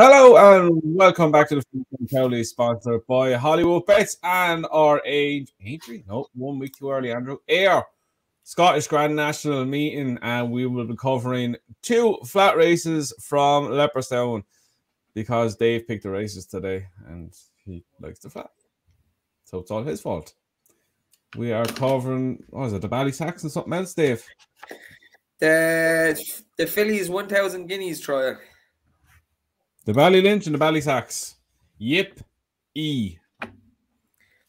Hello and welcome back to the Cowley, sponsored by Hollywood Bets and our age entry. No, 1 week too early, Andrew. Air Scottish Grand National meeting, and we will be covering 2 flat races from Leopardstown because Dave picked the races today and he likes the flat, so it's all his fault. We are covering, what is it, the Ballysacks and something else, Dave? The Phillies 1,000 guineas trial. The Ballylynch and the Ballysacks. Yip.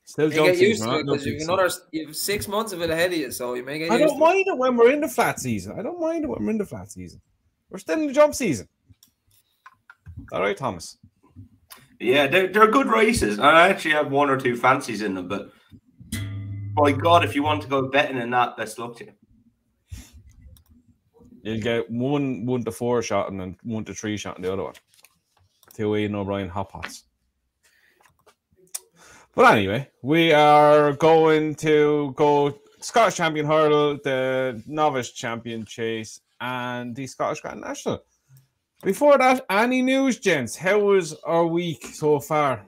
Still you get used to it because you have 6 months of it ahead of you, so you may get used to it. I don't mind it when we're in the flat season. We're still in the jump season. All right, Thomas. Yeah, they're good races. I actually have 1 or 2 fancies in them, but by God, if you want to go betting in that, let's look to you. You'll get 1 to 4 shot and then 1 to 3 shot in the other one. 2 Ian O'Brien hot pots. But anyway, we are going to go Scottish Champion Hurdle, the Novice Champion Chase, and the Scottish Grand National. Before that, any news, gents? How was our week so far?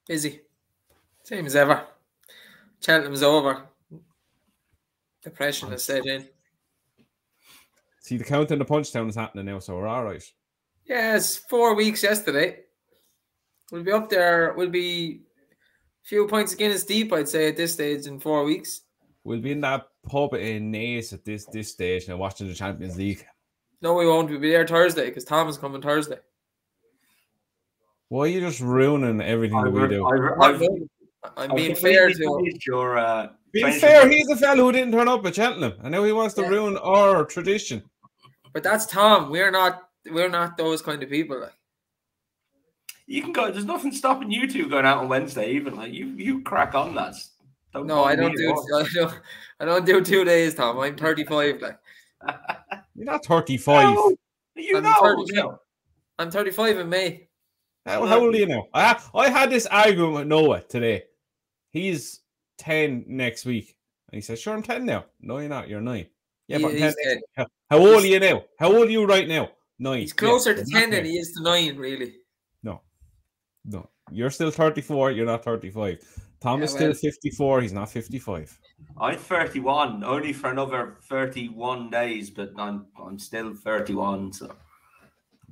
Busy. Same as ever. Cheltenham's over. Depression has set in. See, the count in the Punchtown is happening now, so we're all right. Yeah, it's 4 weeks yesterday. We'll be up there. We'll be a few points again as deep, I'd say, at this stage in 4 weeks. We'll be in that pub in Naas at this stage and watching the Champions League. No, we won't. We'll be there Thursday because Tom is coming Thursday. Why are you just ruining everything that we do? I'm being fair to being fair, he's a fellow who didn't turn up at Cheltenham, and now he wants to ruin our tradition. But that's Tom. We're not those kind of people. Like, you can go. There's nothing stopping you two going out on Wednesday, even. Like you crack on, lads. No, I don't do. I don't do 2 days, Tom. I'm 35. Like, you're not 35. No, I'm 35 in May. How old are you now? I had this argument with Noah today. He's 10 next week. And he says, sure, I'm 10 now. No, you're not. You're 9. Yeah, but 10. How old are you now? How old are you right now? 9. He's closer to 10 than he is to 9, really. No. You're still 34. You're not 35. Tom is still 54. He's not 55. I'm 31, only for another 31 days, but I'm still 31, so...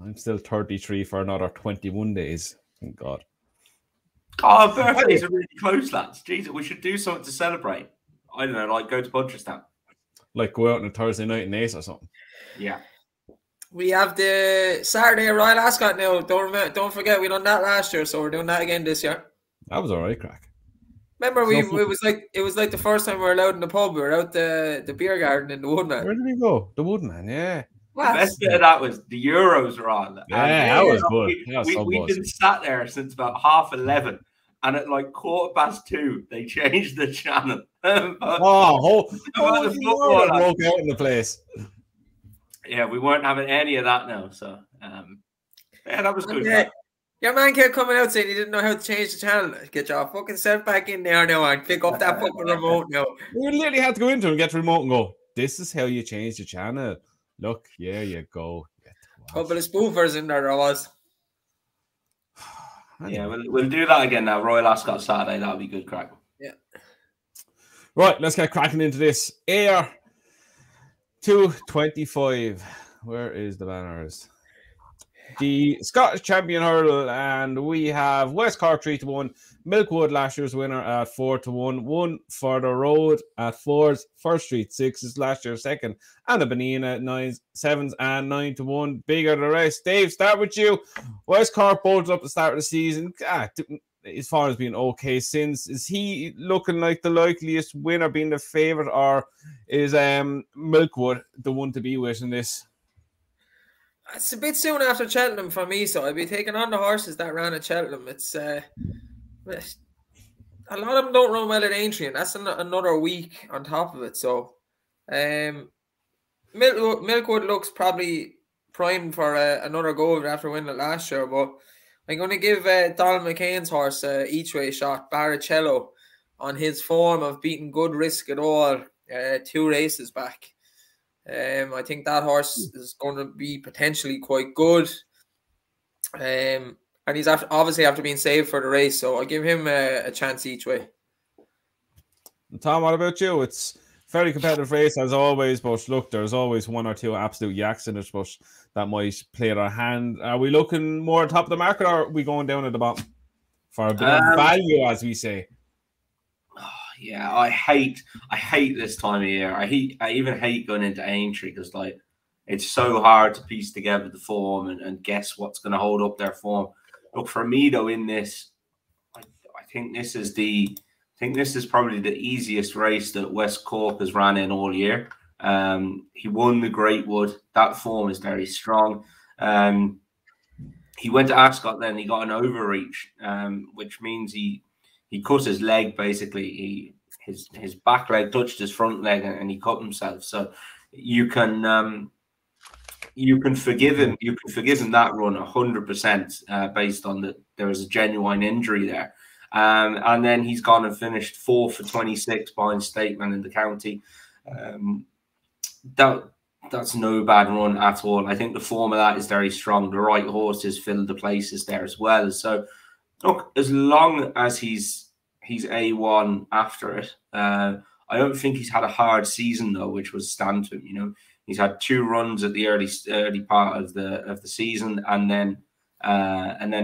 I'm still 33 for another 21 days. Thank God. Oh, birthdays are really close, lads. Jesus, we should do something to celebrate. I don't know, like go to Leopardstown. Like go out on a Thursday night in Naas or something. Yeah. We have the Saturday Royal Ascot now. Don't forget, we done that last year, so we're doing that again this year. That was all right, crack. Remember, it was like the first time we were allowed in the pub. We were out the beer garden in the Woodman. Where did we go? The Woodman, yeah. The best bit of that was the Euros were on. Yeah, that was good. We've been sat there since about 11:30, and at like 2:15, they changed the channel. Broke out in the place. Yeah, we weren't having any of that now. So, yeah, that was good. Your man kept coming out saying he didn't know how to change the channel. Get your fucking self back in there now and pick up that fucking remote now. We literally had to go into it and get the remote and go, this is how you change the channel. Look, yeah, you go. Couple of spoofers in there was. Yeah, we'll do that again now. Royal Ascot Saturday, that'll be good crack. Yeah. Right, let's get cracking into this. Air 225. Where is the banners? The Scottish Champion Hurdle, and we have West Cork 3-1, Milkwort last year's winner at 4-1, 1 for the road at 4s, First Street 6s last year's second, and the Benin at 9s, 7s, and 9-1. Bigger the rest. Dave, start with you. West Cork bolted up the start of the season. As far as being okay since, is he looking like the likeliest winner, being the favourite, or is Milkwort the one to be with in this? It's a bit soon after Cheltenham for me, so I'd be taking on the horses that ran at Cheltenham. It's a lot of them don't run well at Aintree, and that's another week on top of it. So, Milkwort looks probably primed for another go after winning it last year, but I'm going to give Donald McCain's horse each way shot, Baracello, on his form of beating good risk at all 2 races back. I think that horse is going to be potentially quite good. And he's obviously after being saved for the race, so I'll give him a chance each way. Tom, what about you? It's very competitive race as always, but look, there's always one or two absolute yaks in it, but that might play their hand. Are we looking more top of the market, or are we going down at the bottom for a bit of value, as we say? Yeah, I hate this time of year. I even hate going into Aintree because it's so hard to piece together the form and guess what's going to hold up their form. Look, for me though, in this, I think this is probably the easiest race that West Cork has ran in all year. He won the Great Wood. That form is very strong. He went to Ascot, then he got an overreach, which means he cut his leg basically. His back leg touched his front leg and he cut himself. So you can forgive him. You can forgive him that run 100% based on that there was a genuine injury there. And then he's gone and finished 4th for 26 behind Stateman in the county. That's no bad run at all. I think the form of that is very strong. The right horses fill the places there as well. So look, as long as he's A1 after it, I don't think he's had a hard season though, which was stand to him. You know, he's had 2 runs at the early part of the season, and then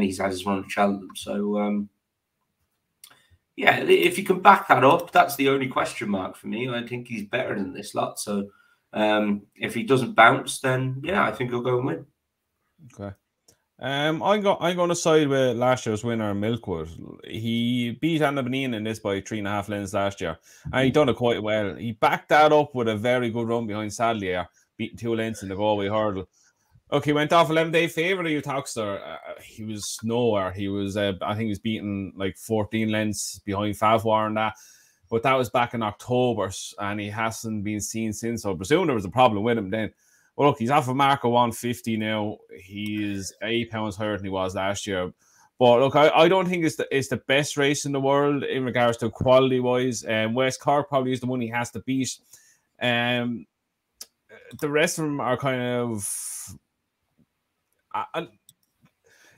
he's had his run at Cheltenham. So yeah, if you can back that up, that's the only question mark for me. I think he's better than this lot. So if he doesn't bounce, then yeah, I think he'll go and win. Okay. I'm going to side with last year's winner, Milkwort. He beat Anna Benin in this by 3.5 lengths last year, and he done it quite well. He backed that up with a very good run behind Sadlier, beating 2 lengths in the Galway hurdle. Okay, went off 11-day favourite of you, Toxter. He was nowhere. He was, I think he was beaten like 14 lengths behind Favwar and that. But that was back in October, and he hasn't been seen since. So I presume there was a problem with him then. Well, look, he's off a mark of 150 now. He is 8 pounds higher than he was last year. But look, I don't think it's the best race in the world in regards to quality-wise. West Cork probably is the one he has to beat. The rest of them are kind of...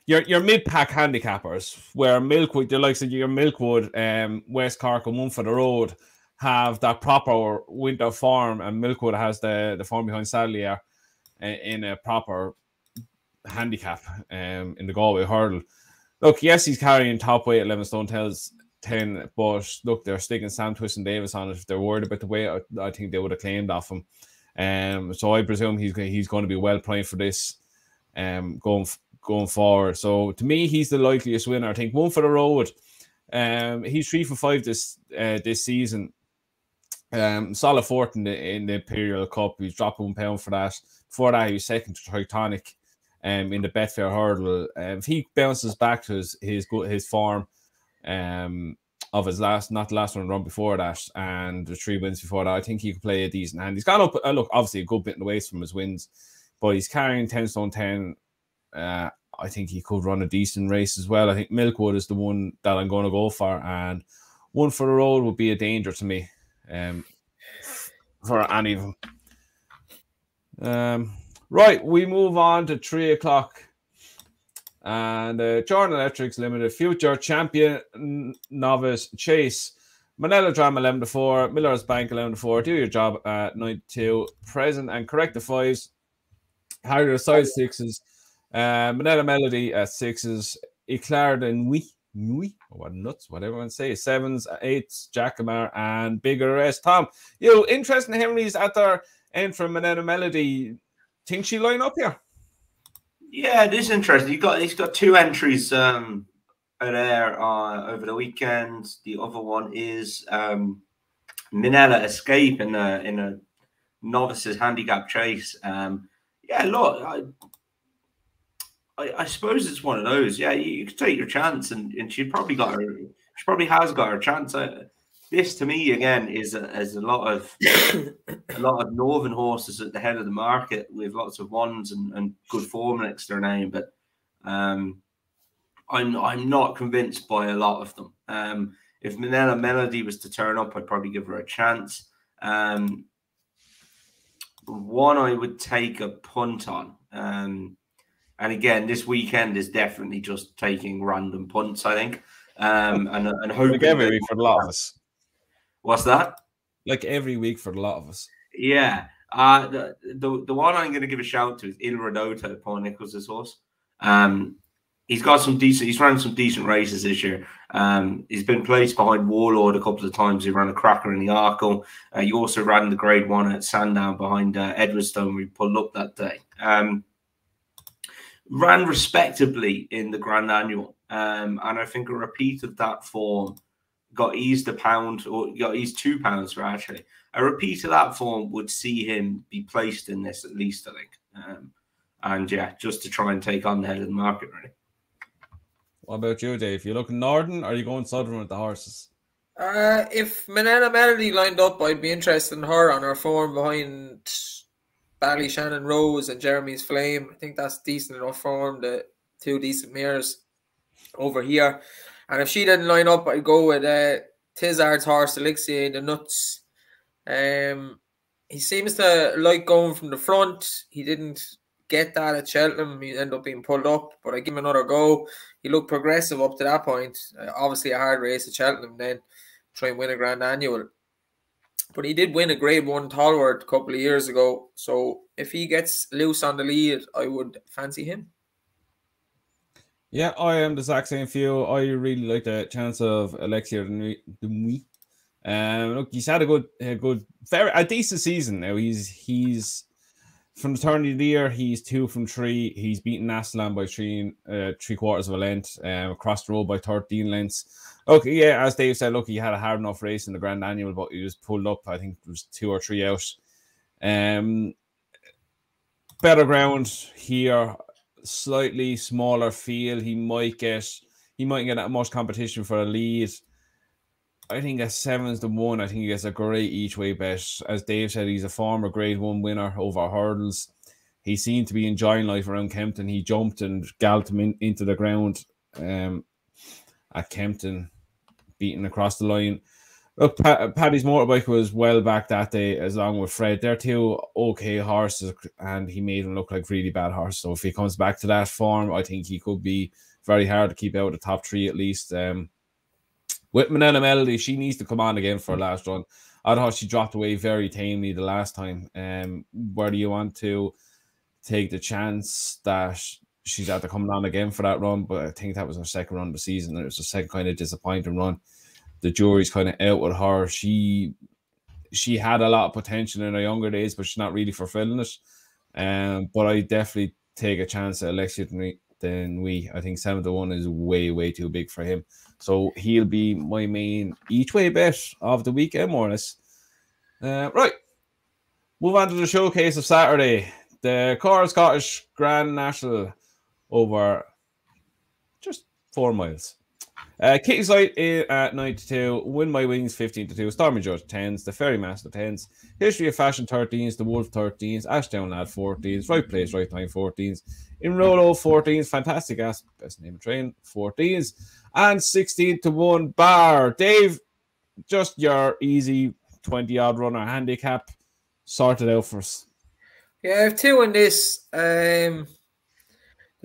Your mid-pack handicappers, where Milkwood, the likes of your Milkwood, West Cork and One for the Road have that proper winter form, and Milkwood has the form behind Sadlier in a proper handicap in the Galway hurdle. Look, yes, he's carrying top weight 11 stone 10, but look, they're sticking Sam Twist and Davis on it. If they're worried about the weight, I think they would have claimed off him. So I presume he's going to be well primed for this going forward. So to me, he's the likeliest winner. I think One for the Road. He's 3 for 5 this season. Solid 4th in the Imperial Cup. He's dropped £1 for that. Before that, he was 2nd to Tritonic in the Betfair hurdle. If he bounces back to his form of his not the last one run before that, and the 3 wins before that, I think he could play a decent hand. He's gone up, look, obviously a good bit in the ways from his wins, but he's carrying 10 stone 10. I think he could run a decent race as well. I think Milkwood is the one that I'm going to go for, and One for the Road would be a danger to me for any of them. Right, we move on to 3 o'clock. And Jordan Electrics Limited Future Champion Novice Chase. Manila Drama 11-4, Miller's Bank 11-4. Do your job at 92. Present and correct the 5s. Harrier side 6s. Manila Melody at 6s. Eclair and Nui, what nuts, whatever I want to say. 7s, 8s, Jackamar, and Bigger S. Tom, you interested in Henry's at their end from Manila Melody? Think she line up here? Yeah, it is interesting. He's got 2 entries there over the weekend. The other one is Manila Escape in a novices handicap chase. Yeah, look, I suppose it's one of those. Yeah, you could take your chance, and she probably has got her chance. This to me again is a lot of northern horses at the head of the market with lots of ones and good form next to their name, but I'm not convinced by a lot of them. If Manila Melody was to turn up, I'd probably give her a chance. One I would take a punt on. And again, this weekend is definitely just taking random punts, I think. And hoping like every week for a lot of us. What's that? Like every week for a lot of us. Yeah. The one I'm going to give a shout to is Il Rodotto, Paul Nichols' horse. He's got some decent. He's run some decent races this year. He's been placed behind Warlord a couple of times. He ran a cracker in the Arkle. He also ran the Grade 1 at Sandown behind Edwardstone. We pulled up that day. Ran respectably in the Grand Annual, and I think a repeat of that form got eased £1 or got eased £2 for actually. A repeat of that form would see him be placed in this at least, I think. And yeah, just to try and take on the head of the market, really. What about you, Dave? You looking northern, or are you going southern with the horses? If Manana Melody lined up, I'd be interested in her on her form behind Ballyshannon Rose and Jeremy's Flame. I think that's decent enough form. The two decent mares over here. And if she didn't line up, I'd go with Tizard's horse, Elixir, the Nuts. He seems to like going from the front. He didn't get that at Cheltenham. He ended up being pulled up, but I give him another go. He looked progressive up to that point. Obviously a hard race at Cheltenham, then try and win a Grand Annual. But he did win a Grade 1 Tolworth a couple of years ago. So if he gets loose on the lead, I would fancy him. Yeah, I am the exact same for you. I really like the chance of Alexia Demouy. Look, he's had a decent season. Now he's from the turn of the year, he's 2 from 3. He's beaten Ashdown by 3/3 of a length, across the road by 13 lengths. Okay, yeah, as Dave said, look, he had a hard enough race in the Grand Annual, but he was pulled up. I think it was 2 or 3 out. Better ground here, slightly smaller field. He might get that much competition for a lead. I think at 7-1, I think he gets a great each way bet. As Dave said, he's a former Grade 1 winner over hurdles. He seemed to be enjoying life around Kempton. He jumped and galloped him into the ground at Kempton, beaten across the line. Look, Paddy's Motorbike was well back that day, as long with Fred. They're 2 okay horses, and he made him look like really bad horse. So if he comes back to that form, I think he could be very hard to keep out of the top 3 at least. With Manana Melody, she needs to come on again for a last run. I thought she dropped away very tamely the last time. Where do you want to take the chance that she's had to come on again for that run? But I think that was her second run of the season. It was a second kind of disappointing run. The jury's kind of out with her. She had a lot of potential in her younger days, but she's not really fulfilling it. But I definitely take a chance at Alexia than we. I think 7-1 is way, way too big for him. So he'll be my main each way bet of the weekend, more or less. Right. Move on to the showcase of Saturday. The Coral Scottish Grand National over just 4 miles. Kitty Sight at 9-2, Win My Wings 15-2, Stormy Judge 10s, the Ferrymaster 10s, History of Fashion 13s, the Wolf 13s, Ashdown Lad 14s, Right Place, Right Time 14s, In Rolo 14s, Fantastic Ass, best name of train 14s, and 16-1 Bar. Dave, just your easy 20-odd runner handicap sorted out for us. Yeah, I have 2 in this. The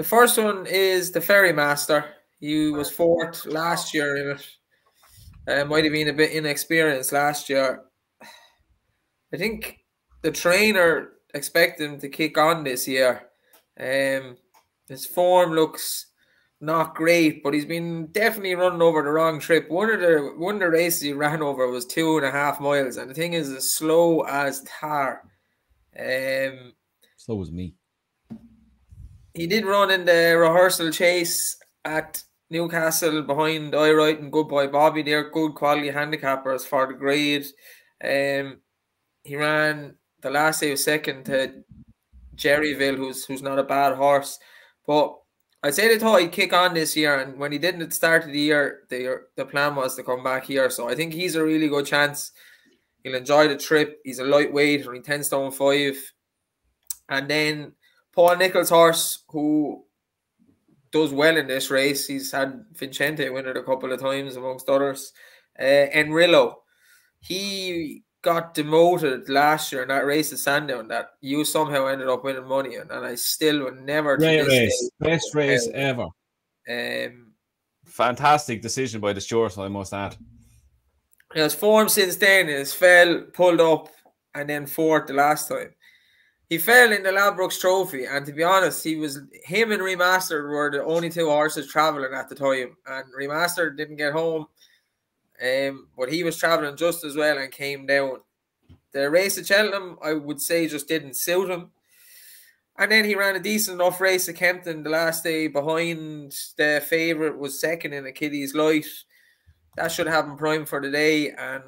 first one is the Ferrymaster. He was 4th last year in it. Might have been a bit inexperienced last year. I think the trainer expected him to kick on this year. His form looks not great, but he's been definitely running over the wrong trip. One of the races he ran over was 2.5 miles, and the thing is as slow as tar. So was me. He did run in the rehearsal chase at Newcastle behind Wright and Good Boy Bobby. They're good quality handicappers for the grade. He ran the last day of 2nd to Jerryville, who's not a bad horse. But I'd say they thought he'd kick on this year, and when he didn't at the start of the year, the plan was to come back here. So I think he's a really good chance. He'll enjoy the trip. He's a lightweight, only 10 stone 5. And then Paul Nichols' horse, who does well in this race. He's had Vincente win it a couple of times, amongst others. Enrillo, he got demoted last year in that race at Sandown that you somehow ended up winning money on, and I still would never Great to this race. day. Best race ever. Fantastic decision by the stewards, I must add. He has form since then. He's fell, pulled up, and then fourth the last time. He fell in the Ladbrokes Trophy, and to be honest, him and Remastered were the only two horses travelling at the time, and Remastered didn't get home, but he was travelling just as well and came down. The race at Cheltenham, I would say, just didn't suit him. And then he ran a decent enough race at Kempton the last day behind the favourite, was second in Achilles Light. That should have him primed for the day, and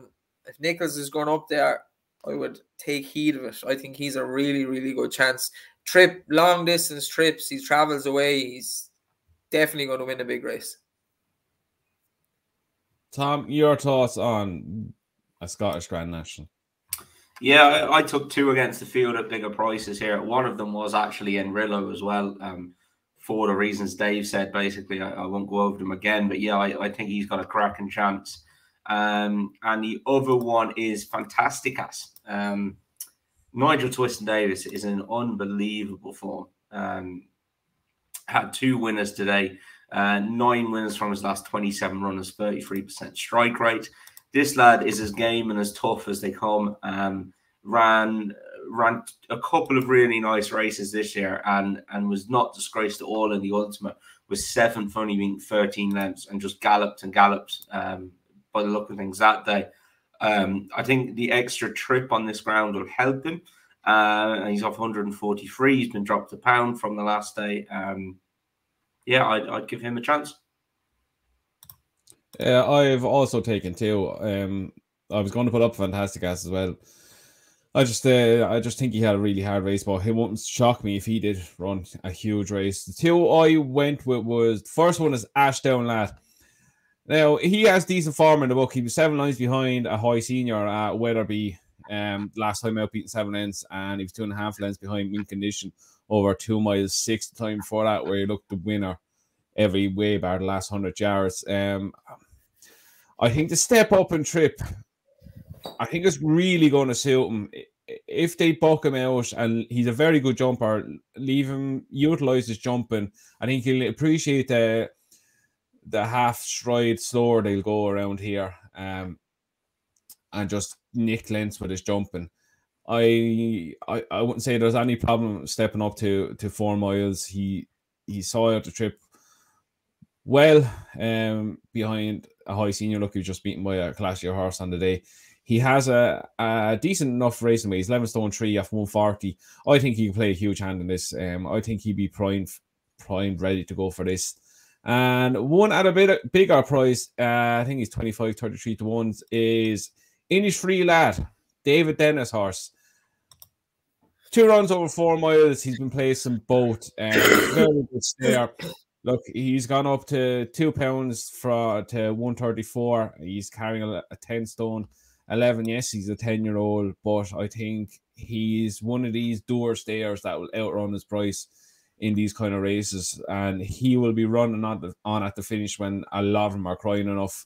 if Nichols is going up there, I would take heed of it. I think he's a really, really good chance. Long distance trips, he travels away, he's definitely going to win a big race. Tom, your thoughts on a Scottish Grand National? Yeah, I took two against the field at bigger prices here. One of them was actually in Rillo as well, for the reasons Dave said. Basically, I won't go over them again, but yeah, I think he's got a cracking chance. And the other one is Fantasticas. Nigel Twiston-Davies is in unbelievable form. Had 2 winners today, 9 winners from his last 27 runners, 33% strike rate. This lad is as game and as tough as they come. Ran a couple of really nice races this year and was not disgraced at all in the Ultimate. Was 7th, only being 13 lengths, and just galloped and galloped by the look of things that day. I think the extra trip on this ground will help him. And he's off 143. He's been dropped a pound from the last day. Yeah, I'd give him a chance. I've also taken 2. I was going to put up Fantasticas as well. I just think he had a really hard race, but it wouldn't shock me if he did run a huge race. The 2 I went with was, the first one is Ashdown lad. Now, he has decent form in the book. He was 7 lines behind a high senior at Weatherby last time out, beating 7 lengths, and he was 2.5 lengths behind Mint Condition over 2 miles 6 the time before that, where he looked the winner every way bar the last 100 yards. I think the step up and trip, I think it's really going to suit him. If they buck him out, and he's a very good jumper, leave him, utilize his jumping. I think he'll appreciate the half stride slower they'll go around here, and just nick lengths with his jumping. I wouldn't say there's any problem stepping up to 4 miles. He saw out the trip well behind a high senior. Look, he was just beaten by a clashier horse on the day. He has a decent enough racing weight. He's 11 stone 3 off 140. I think he can play a huge hand in this. I think he'd be primed, ready to go for this. And one at a bit bigger price, I think he's 25-33 to 1, is Innisfree lad, David Dennis horse. 2 runs over 4 miles. He's been placing both. Very good stayer. Look, he's gone up to 2 pounds to 134. He's carrying a 10 stone 11. Yes, he's a 10-year-old, but I think he's one of these door stayers that will outrun his price in these kind of races, and he will be running on at the finish when a lot of them are crying enough.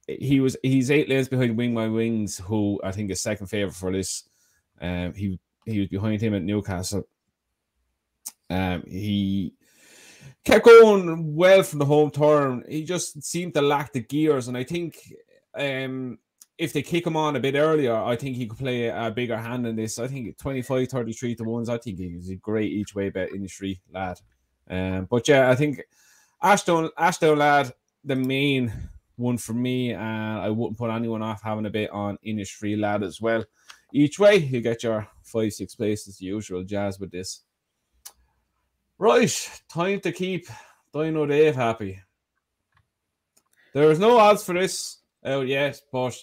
He's 8 lengths behind Wing My Wings, who I think is second favourite for this. He was behind him at Newcastle. He kept going well from the home turn. He just seemed to lack the gears, and I think if they kick him on a bit earlier, I think he could play a bigger hand in this. I think 25-33 to 1. I think he's a great each way bet in the street lad. But yeah, I think Ashdown lad, the main one for me, and I wouldn't put anyone off having a bit on Innisfree lad as well. Each way, you get your 5-6 places, the usual jazz with this. Right, time to keep Dino Dave happy. There is no odds for this out yet, but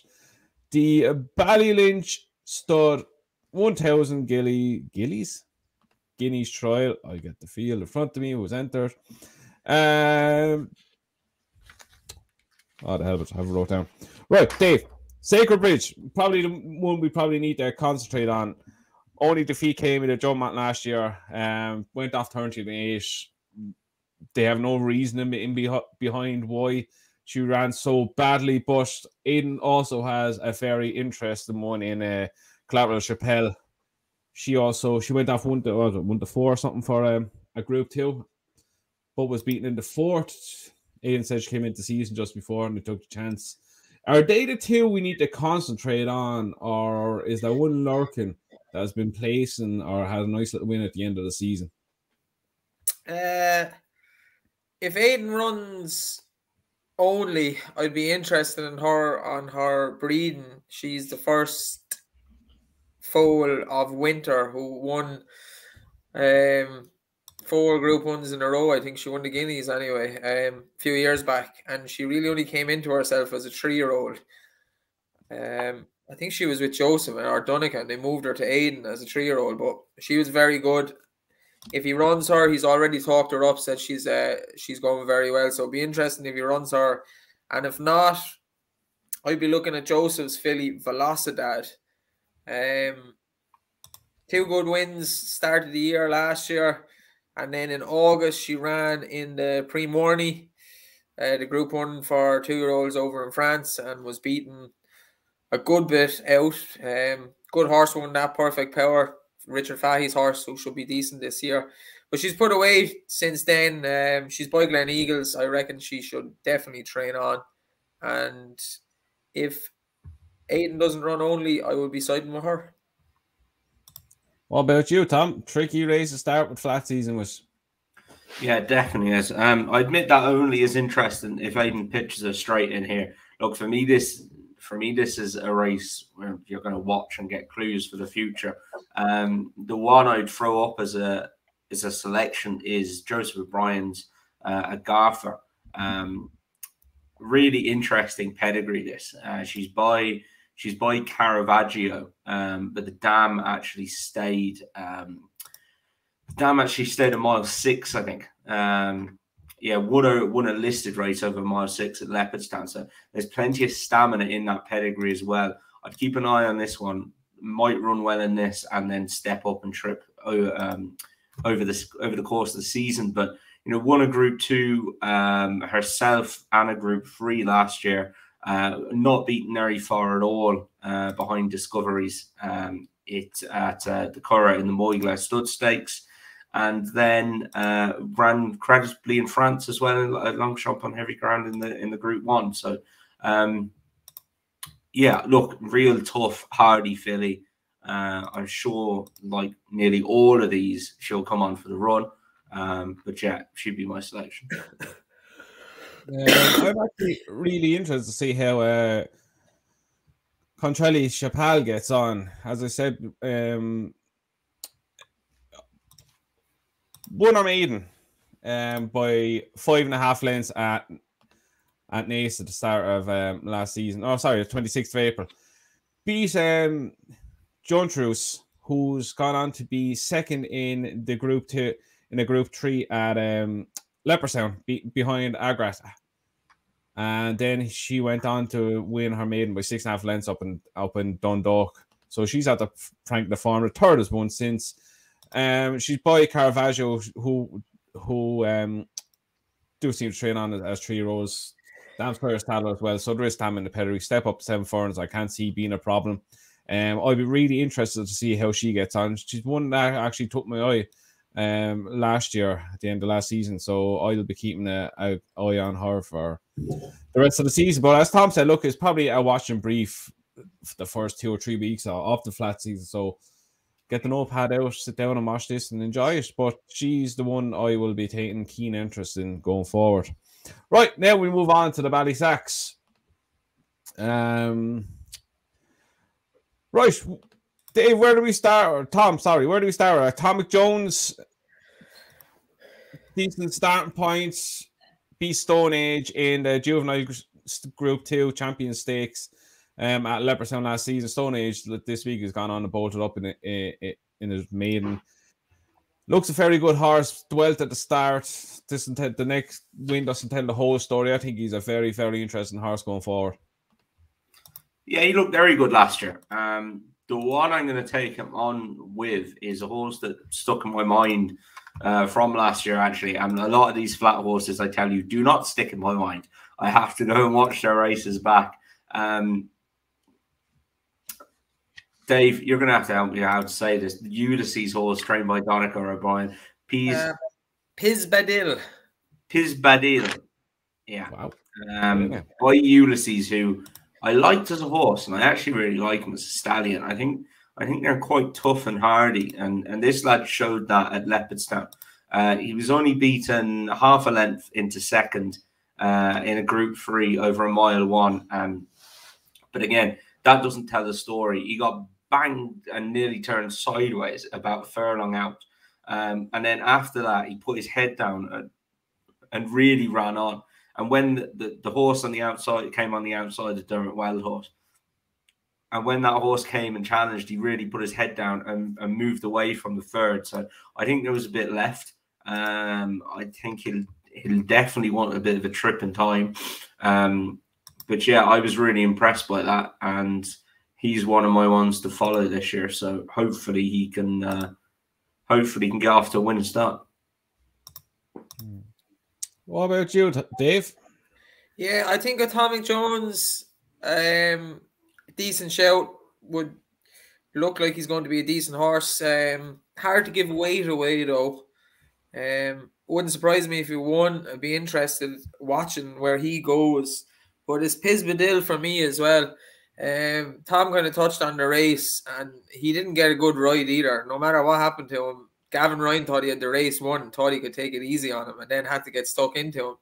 the Ballylynch stud 1000 Guineas trial. I get the field in front of me. It was entered. Oh, the hell of it, I have it wrote down. Right, Dave. Sacred Bridge, probably the one we probably need to concentrate on. Only defeat came in a jump mat last year. Went off turn to 8. They have no reason in behind why she ran so badly. But Aidan also has a very interesting one in Collateral Chappelle. She went off 1-4 or something for a Group 2, but was beaten in the 4th. Aidan said she came into the season just before and they took the chance. Are they the two we need to concentrate on, or is there one lurking that has been placing or had a nice little win at the end of the season? If Aidan runs only, I'd be interested in her on her breeding. She's the first foal of winter who won 4 Group 1s in a row. I think she won the Guineas anyway, a few years back, and she really only came into herself as a 3-year-old. I think she was with Joseph or Donegan, and they moved her to Aidan as a 3-year-old, but she was very good. If he runs her, he's already talked her up, said she's going very well. So it'll be interesting if he runs her. And if not, I'd be looking at Joseph's filly Velocidad. 2 good wins started the year last year. And then in August, she ran in the Prix Morny, the Group 1 for 2-year-olds over in France, and was beaten a good bit out. Good horse won that, Perfect Power. Richard Fahey's horse, who should be decent this year. But she's put away since then. She's by Glen Eagles. I reckon she should definitely train on. And if Aidan doesn't run only, I will be siding with her. What about you, Tom? Tricky race to start with flat season was. Yeah, definitely is. I admit that only is interesting if Aidan pitches her straight in here. Look, for me, this is a race where you're going to watch and get clues for the future. The one I'd throw up as a selection is Joseph O'Brien's Agartha. Really interesting pedigree. This she's by Caravaggio, but the dam actually stayed. A mile 6, I think. Won a listed race over mile 6 at Leopardstown. So there's plenty of stamina in that pedigree as well. I'd keep an eye on this one. Might run well in this and then step up and trip over the course of the season. But won a Group 2 herself and a Group 3 last year. Not beaten very far at all behind Discoveries. It at the Curragh in the Moygla Stud Stakes. And then ran creditably in France as well at Longchamp on heavy ground in the Group 1. So, look, real tough, hardy filly. I'm sure, like nearly all of these, she'll come on for the run. But yeah, she'd be my selection. I'm actually really interested to see how Contralli Chapal gets on. As I said, won her maiden by 5.5 lengths at Naas at the start of last season. Oh, sorry, 26th of April. Beat Joan Truce, who's gone on to be second in the Group 2 in a Group 3 at Leopardstown behind Agrat. And then she went on to win her maiden by 6.5 lengths up in Dundalk. So she's at the Frank the Farm, the third has won since. She's by Caravaggio, who do seem to train on as 3-year-olds. Damn Squire Saddle as well. So there is time in the pedigree. Step up to 7 furlongs. I can't see being a problem. I'd be really interested to see how she gets on. She's one that actually took my eye last year at the end of last season. So I'll be keeping an eye on her for the rest of the season. But as Tom said, look, it's probably a watch and brief for the first 2 or 3 weeks of the flat season. So get the notepad out, sit down and watch this and enjoy it. But she's the one I will be taking keen interest in going forward. Right, now we move on to the Ballysacks. Right, Dave, where do we start? Or Tom, sorry, where do we start? Atomic Jones, decent starting points, beat Stone Age in the Juvenile Group 2 Champion Stakes at Leopardstown last season. Stone Age this week has gone on and bolted up in his maiden. Looks a very good horse, dwelt at the start. The next win doesn't tell the whole story. I think he's a very, very interesting horse going forward. Yeah, he looked very good last year. The one I'm going to take him on with is a horse that stuck in my mind from last year, actually. And a lot of these flat horses, I tell you, do not stick in my mind. I have to go and watch their races back. Dave, you're going to have to help me out to say this. The Ulysses horse trained by Donica O'Brien. Pisbadil. Yeah. Wow. By Ulysses, who I liked as a horse, and I actually really like him as a stallion. I think they're quite tough and hardy, and this lad showed that at Leopardstown. He was only beaten half a length into second in a Group 3 over a mile 1. But again, that doesn't tell the story. He got banged and nearly turned sideways about a furlong out. And then after that, he put his head down and really ran on. And when the horse on the outside came on the outside, the Dermot Wild horse, and when that horse came and challenged, he really put his head down and moved away from the third. So I think there was a bit left. I think he'll definitely want a bit of a trip in time. But yeah, I was really impressed by that, and he's one of my ones to follow this year. So hopefully he can get off to a winning start. What about you, Dave? Yeah, I think Atomic Jones, decent shout, would look like he's going to be a decent horse. Hard to give weight away though. Wouldn't surprise me if he won. I'd be interested watching where he goes. But it's Pisbadil for me as well. Tom kind of touched on the race, and he didn't get a good ride either. No matter what happened to him, Gavin Ryan thought he had the race won, thought he could take it easy on him, and then had to get stuck into him.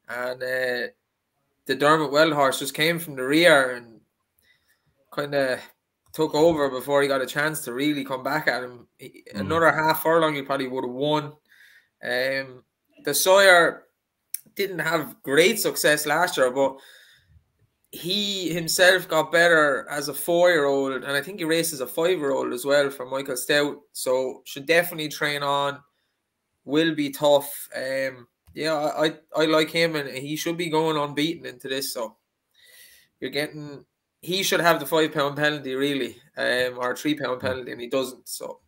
And the Dermot Wild horse just came from the rear and kind of took over before he got a chance to really come back at him. Another half furlong, he probably would have won. The Sawyer didn't have great success last year, but he himself got better as a 4-year-old, and I think he races a 5-year-old as well for Michael Stout. So should definitely train on. Will be tough. Yeah, I like him, and he should be going unbeaten into this. So he should have the £5 penalty really, or £3 penalty, and he doesn't. So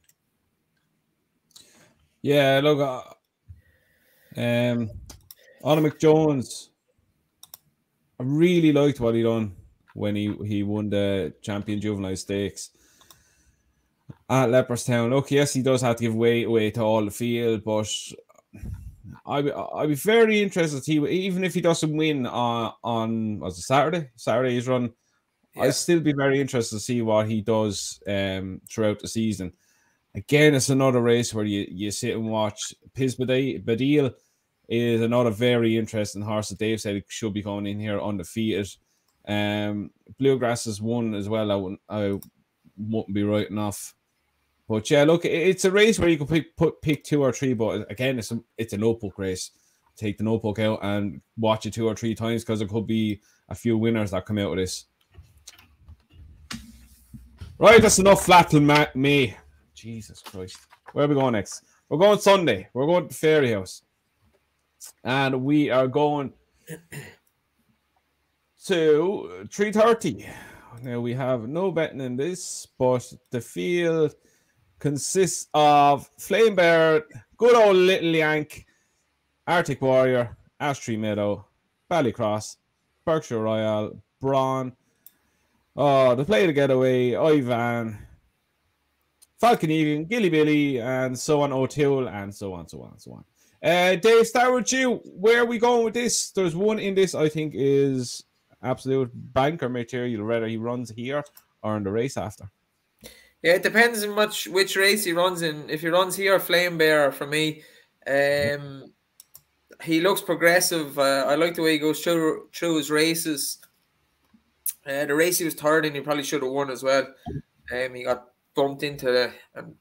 yeah, look, Atomic Jones, I really liked what he done when he won the Champion Juvenile Stakes at Leopardstown. Look, yes, he does have to give weight away to all the field, but I'd be very interested to see, even if he doesn't win on was it Saturday? Saturday he's run. Yeah. I'd still be very interested to see what he does throughout the season. Again, it's another race where you sit and watch. Pisbadil is another very interesting horse that Dave said should be going in here undefeated. Bluegrass is one as well. I wouldn't be writing off. But yeah, look, it's a race where you can pick 2 or 3, but again, it's a notebook race. Take the notebook out and watch it 2 or 3 times, because there could be a few winners that come out of this. Right, that's enough flattering me. Jesus Christ. Where are we going next? We're going Sunday. We're going to Fairy House. And we are going to 3:30. Now, we have no betting in this, but the field consists of Flame Bear, good old Little Yank, Arctic Warrior, Ash Tree Meadow, Ballycross, Berkshire Royale, Brawn, the Play to Getaway, Ivan, Falcon Egan, Gilly Billy, and so on, O'Toole, and so on, so on, so on. Dave, start with you. Where are we going with this? There's one in this I think is absolute banker material, whether he runs here or in the race after. Yeah, it depends on which race he runs in. If he runs here, Flame Bear for me. He looks progressive. I like the way he goes through his races. The race he was third in, he probably should have won as well. He got bumped into and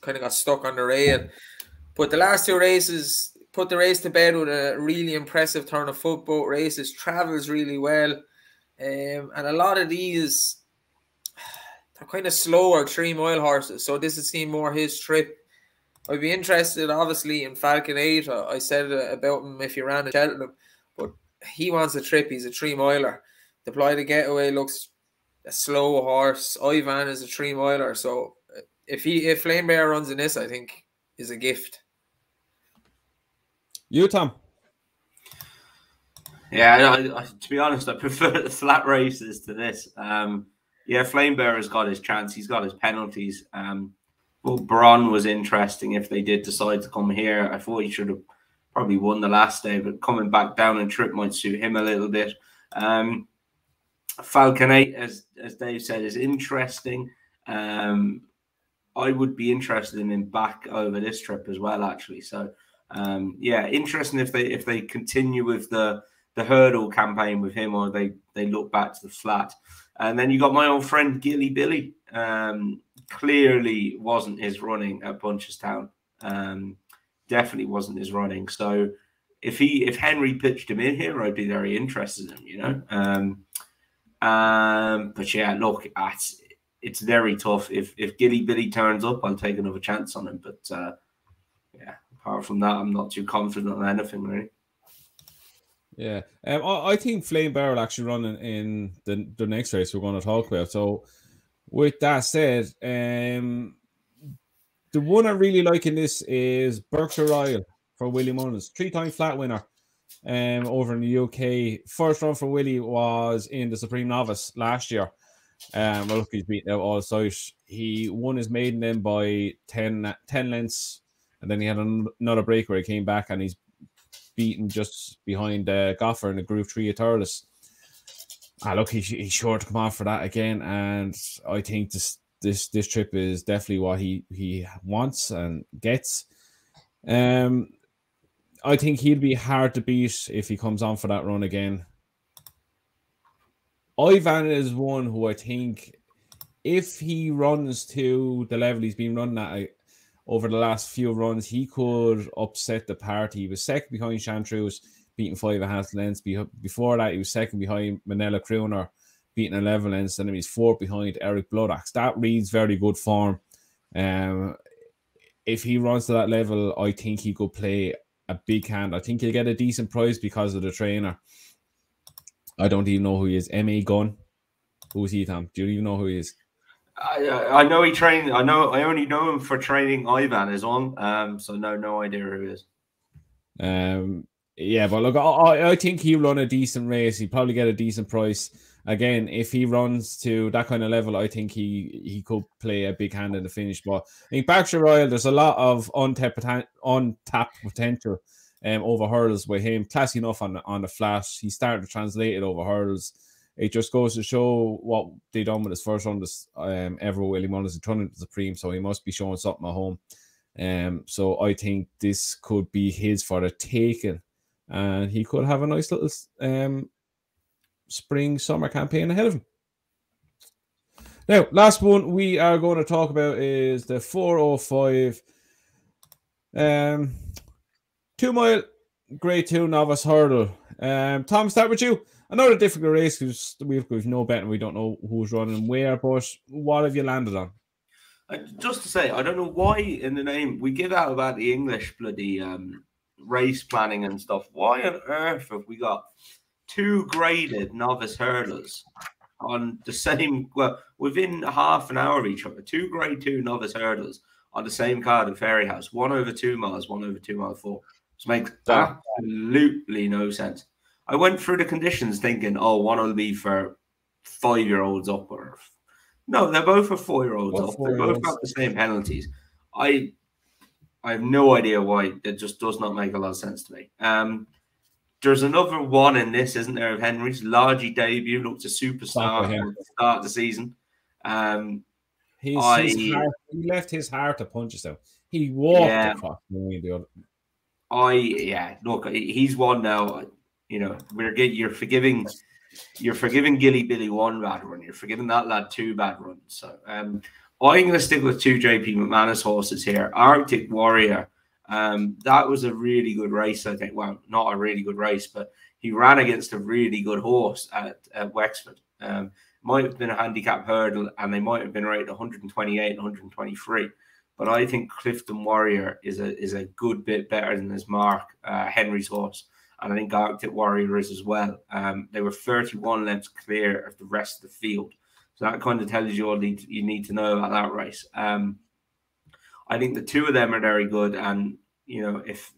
kind of got stuck on the rail. But the last 2 races put the race to bed with a really impressive turn of foot. Both races travels really well. And a lot of these, they're kind of slower 3-mile horses. So this has seen more his trip. I'd be interested, obviously, in Falcon 8. I said about him if he ran at Cheltenham. But he wants a trip. He's a 3-miler. Deploy the Getaway looks a slow horse. Ivan is a 3-miler. So if Flame Bear runs in this, I think is a gift. You, Tom? Yeah, to be honest, I prefer the flat races to this. Yeah, Flamebearer's got his chance. He's got his penalties. Well, Bron was interesting if they did decide to come here. I thought he should have probably won the last day, but coming back down and trip might suit him a little bit. Falconate, as Dave said, is interesting. I would be interested in him back over this trip as well, actually. So, yeah, interesting if they continue with the hurdle campaign with him, or they look back to the flat. And then you got my old friend Gilly Billy. Clearly wasn't his running at Punchestown. Definitely wasn't his running. So if Henry pitched him in here, I'd be very interested in him, you know. But yeah, look, it's very tough. If Gilly Billy turns up, I'll take another chance on him. But yeah, apart from that, I'm not too confident on anything really. Yeah, I think Flame Bear will actually run in the next race we're going to talk about. So, with that said, the one I really like in this is Berkshire Royal for Willie Mullins, 3-time flat winner over in the UK. First run for Willie was in the Supreme Novice last year. Well, look, he's beaten out all sight. He won his maiden then by 10 lengths, and then he had another break where he came back and he's beaten just behind Goffer in the Group 3 at Thurles. Look, he's sure to come on for that again, and I think this trip is definitely what he wants and gets. I think he'll be hard to beat if he comes on for that run again. Ivan is one who I think, if he runs to the level he's been running at over the last few runs, he could upset the party. He was second behind Chantreux, beating 5.5 lengths. Before that, he was second behind Manella Crooner, beating 11 lengths. And then he's fourth behind Eric Bloodaxe. That reads very good form. If he runs to that level, I think he could play a big hand. I think he'll get a decent prize because of the trainer. I don't even know who he is. M.A. Gunn. Who's he, Tom? Do you even know who he is? I know he trained. I only know him for training Ivan is on. So no idea who he is. Yeah, but look, I think he'll run a decent race. He'll probably get a decent price. Again, if he runs to that kind of level, I think he could play a big hand in the finish. But I think Berkshire Royal, there's a lot of untapped potential over hurdles with him. Classy enough on the flat. He's starting to translate it over hurdles. It just goes to show what they done with his first run ever. Willie Mullins and turning to Supreme, so he must be showing something at home. So I think this could be his for the taking, and he could have a nice little spring-summer campaign ahead of him. Now, last one we are going to talk about is the 405 2-mile Grade 2 novice hurdle. Tom, start with you. Another difficult race because we've no bet and we don't know who's running where, but what have you landed on? Just to say, I don't know why in the name we give out about the English bloody race planning and stuff. Why on earth have we got 2 graded novice hurdlers on the same, well, within half an hour of each other, 2 grade 2 novice hurdlers on the same card in Ferryhouse, 1 over 2 miles, 1 over 2 mile 4. Which makes absolutely no sense. I went through the conditions thinking, oh, one will be for 5-year-olds up, or no, they're both for 4-year-olds up. They both got the same penalties. I have no idea why. It just does not make a lot of sense to me. There's another one in this, isn't there, of Henry's Largy debut, looked a superstar at the start of the season. He left his heart to Punchestown. He walked across the other. Look, he's one now. You know, you're forgiving Gilly Billy 1 bad run. You're forgiving that lad 2 bad runs. So I'm going to stick with 2 JP McManus horses here. Arctic Warrior. That was a really good race, I think. Well, not a really good race, but he ran against a really good horse at Wexford. Might have been a handicap hurdle, and they might have been rated 128, 123. But I think Clifton Warrior is a good bit better than his mark, Henry's horse. And I think Arctic Warrior is as well. They were 31 lengths clear of the rest of the field. So that kind of tells you all you need to know about that race. I think the 2 of them are very good. And, you know, if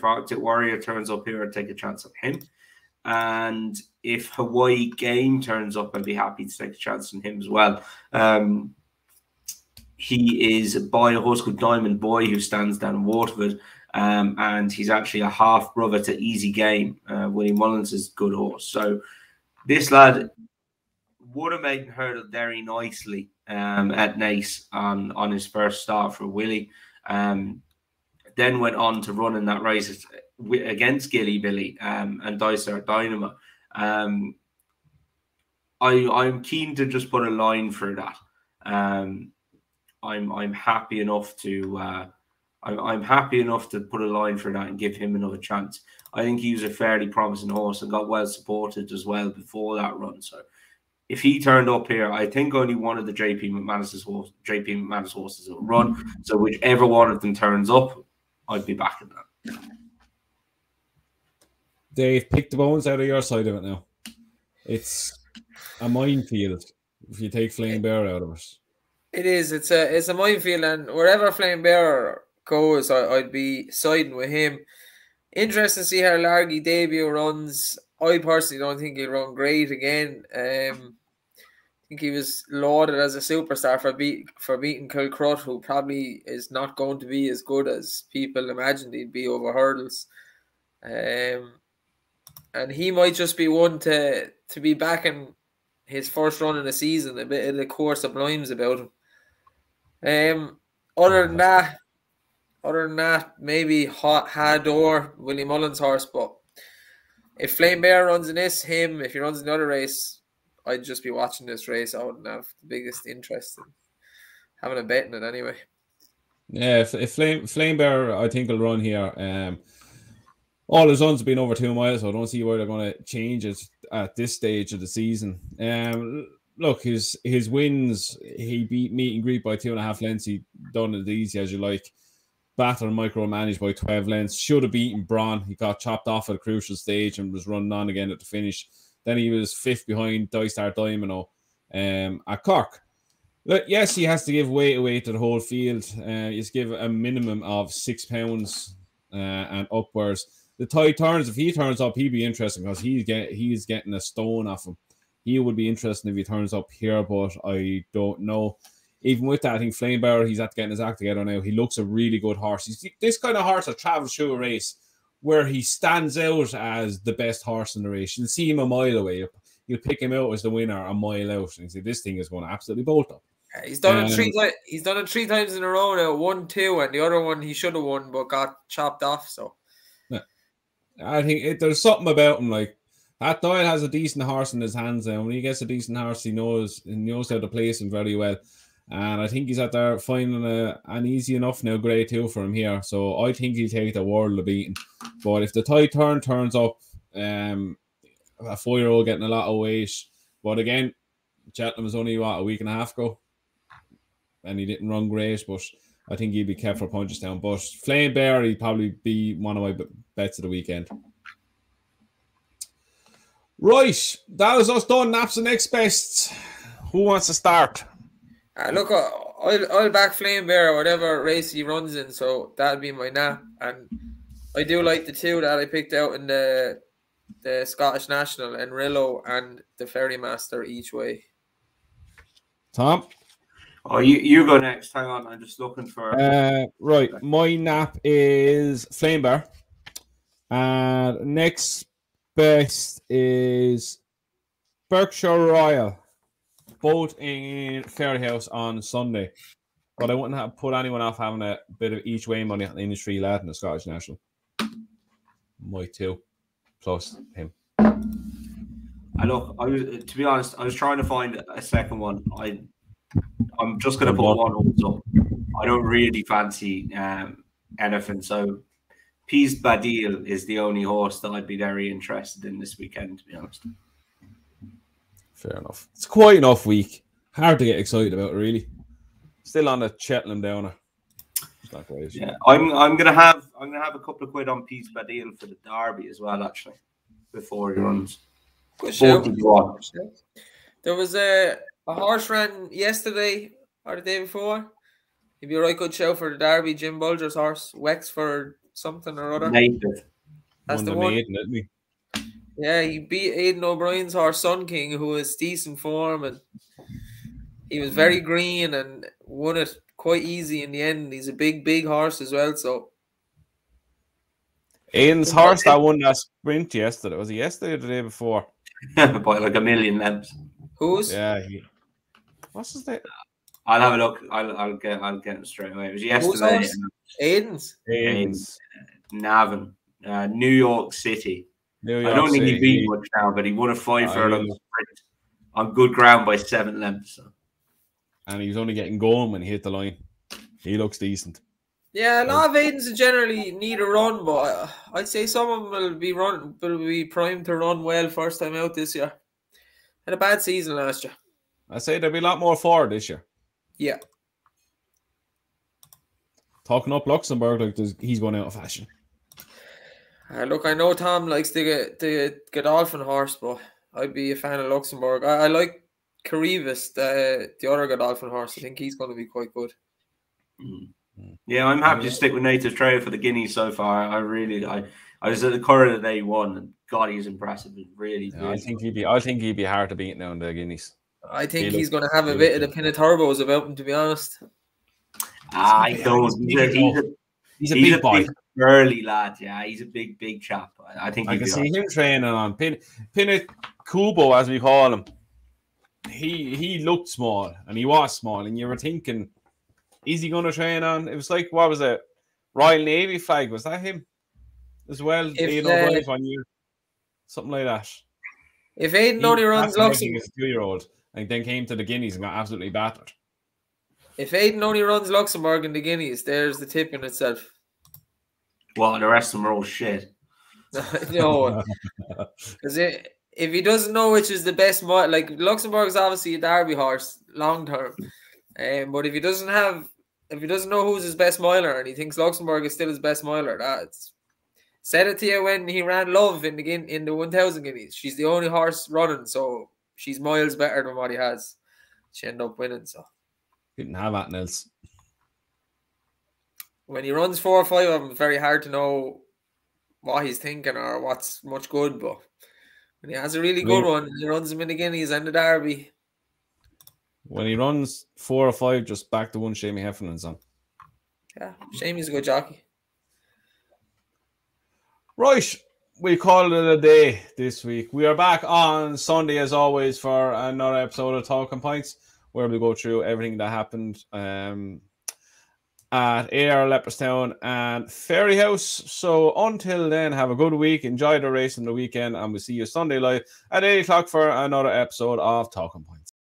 Arctic Warrior turns up here, I'd take a chance on him. And if Hawaii Game turns up, I'd be happy to take a chance on him as well. He is by a horse called Diamond Boy who stands down in Waterford. And he's actually a half brother to Easy Game. Willie Mullins is a good horse. So this lad would have made hurdle very nicely at Nace on his first start for Willie. Then went on to run in that race against Gilly Billy and Dicer Dynamo. I'm keen to just put a line for that. I'm happy enough to I'm happy enough to put a line for that and give him another chance. I think he was a fairly promising horse and got well supported as well before that run. So if he turned up here, I think only one of the JP McManus horses will run. So whichever one of them turns up, I'd be back in that. Dave, pick the bones out of your side of it now. It's a minefield if you take Flame Bear out of it. It is. It's a minefield, and wherever Flame Bear goes, I'd be siding with him. Interesting to see how Largy debut runs. I personally don't think he'll run great again. I think he was lauded as a superstar for beating Kilcrut, who probably is not going to be as good as people imagined he'd be over hurdles. And he might just be one to be back in his first run in the season. A bit of the course of blimes about him. Other than that, maybe Hador, Willie Mullins' horse. But if Flame Bear runs in this, if he runs in the other race, I'd just be watching this race. I wouldn't have the biggest interest in having a bet in it anyway. Yeah, if Flame Bear, I think, will run here. All his runs have been over 2 miles, so I don't see why they're going to change it at this stage of the season. Look, his wins, he beat Meet and Greet by 2.5 lengths. He done it easy as you like. Battle and micromanaged by 12 lengths. Should have beaten Braun. He got chopped off at a crucial stage and was running on again at the finish. Then he was 5th behind Dystar Domino at Cork. Look, yes, he has to give weight away to the whole field. He's give a minimum of £6 and upwards. The tight turns, if he turns up, he'd be interesting because he's getting a stone off him. He would be interesting if he turns up here, but I don't know. Even with that, I think Flame Bear, he's at getting his act together now. He looks a really good horse. He's this kind of horse that travels through a race where he stands out as the best horse in the race. You'll see him a mile away. You'll pick him out as the winner a mile out. And you say, this thing is going to absolutely bolt up. He's done it 3 times. He's done it 3 times in a row now. 1, 2, and the other one he should have won, but got chopped off. So yeah. I think there's something about him. Like that Doyle has a decent horse in his hands now. When he gets a decent horse, he knows how to place him very well. And I think he's out there finding an easy enough now grade 2 for him here. So I think he'll take the world of beating. But if the tight turn turns up, a 4-year-old getting a lot of weight. But again, Cheltenham was only, a week and a half ago. And he didn't run great, but I think he'd be kept for Punchestown. But Flame Bear, he'd probably be one of my bets of the weekend. Right, that is us done. Naps the next best. Who wants to start? Look, I'll back Flame Bear whatever race he runs in, so that'll be my nap. And I do like the 2 that I picked out in the Scottish National, Enrillo and the Ferrymaster each way. Tom? Oh, you go next. Hang on, I'm just looking for... Right, my nap is Flame Bear. And next best is Berkshire Royal. Both in Fairyhouse on Sunday. But I wouldn't have put anyone off having a bit of each way money on the industry lad in the Scottish National. My 2 plus him. Look, to be honest, I was trying to find a second one. I'm just going to put one horse up. I don't really fancy anything. So Pease Badil is the only horse that I'd be very interested in this weekend, to be honest. Fair enough. It's quite enough week. Hard to get excited about, really. Still on the Cheltenham downer. It's not great. Yeah, I'm gonna have a couple of quid on Pease Badil for the Derby as well, actually, before he runs. Good show. There was a horse ran yesterday or the day before. He'd be a right good show for the Derby. Jim Bulger's horse, Wexford something or other. Native. That's the one. Maiden, isn't he? Yeah, he beat Aidan O'Brien's horse Sun King, who was decent form, and he was very green and won it quite easy in the end. He's a big horse as well. So Aidan's horse that won that sprint yesterday. Was it yesterday or the day before? By like a million lengths. who's? Yeah. What's his name? I'll have a look. I'll get him straight away. It was Whose yesterday. horse? Aidan's. Aidan's. Navan, New York City. New York I don't think City. he beat much now, but he won a 5 furlong yeah. sprint on good ground by 7 lengths. So. And he was only getting going when he hit the line. He looks decent. Yeah, a lot of Aidens generally need a run, but I'd say some of them will be primed to run well first time out this year. Had a bad season last year. I say there'll be a lot more forward this year. Yeah. Talking up Luxembourg like he's going out of fashion. Look, I know Tom likes the Godolphin horse, but I'd be a fan of Luxembourg. I like Carivas, the other Godolphin horse. I think he's going to be quite good. Yeah, I'm happy to stick with Native Trail for the Guineas so far. I was at the Curragh the day he won, and God, he's impressive. Really, Yeah, I think he'd be hard to beat now in the Guineas. I think he's going to have a bit of the pin of turbos about him, to be honest. I don't. He's a big boy. Burly lad, yeah. He's a big chap. I think I can see him training on Kubo, as we call him. He looked small, and he was small, and you were thinking, is he going to train on? It was like, what was it? Royal Navy flag, was that him as well? Aidan 1 year, something like that. If Aidan only runs Luxembourg, a 2-year-old, and then came to the Guineas and got absolutely battered. If Aidan only runs Luxembourg in the Guineas, there's the tip in itself. Well, the rest of them are all shit. No, because if he doesn't know which is the best, like Luxembourg is obviously a Derby horse long term, but if he doesn't know who's his best miler and he thinks Luxembourg is still his best miler, that's said it to you when he ran Love in the 1000 Guineas. She's the only horse running, so she's miles better than what he has. She ended up winning, so didn't have that else. When he runs 4 or 5 of them, it's very hard to know what he's thinking or what's much good. But when he has a really good one, he runs them in the Guineas and the Derby. When he runs 4 or 5, just back to one Shamey Heffernan's on. Yeah, Shamey's a good jockey. Right, we call it a day this week. We are back on Sunday, as always, for another episode of Talking Points, where we go through everything that happened at AR Leopardstown and Ferryhouse. So until then, have a good week. Enjoy the race on the weekend, and we'll see you Sunday live at 8 o'clock for another episode of Talking Points.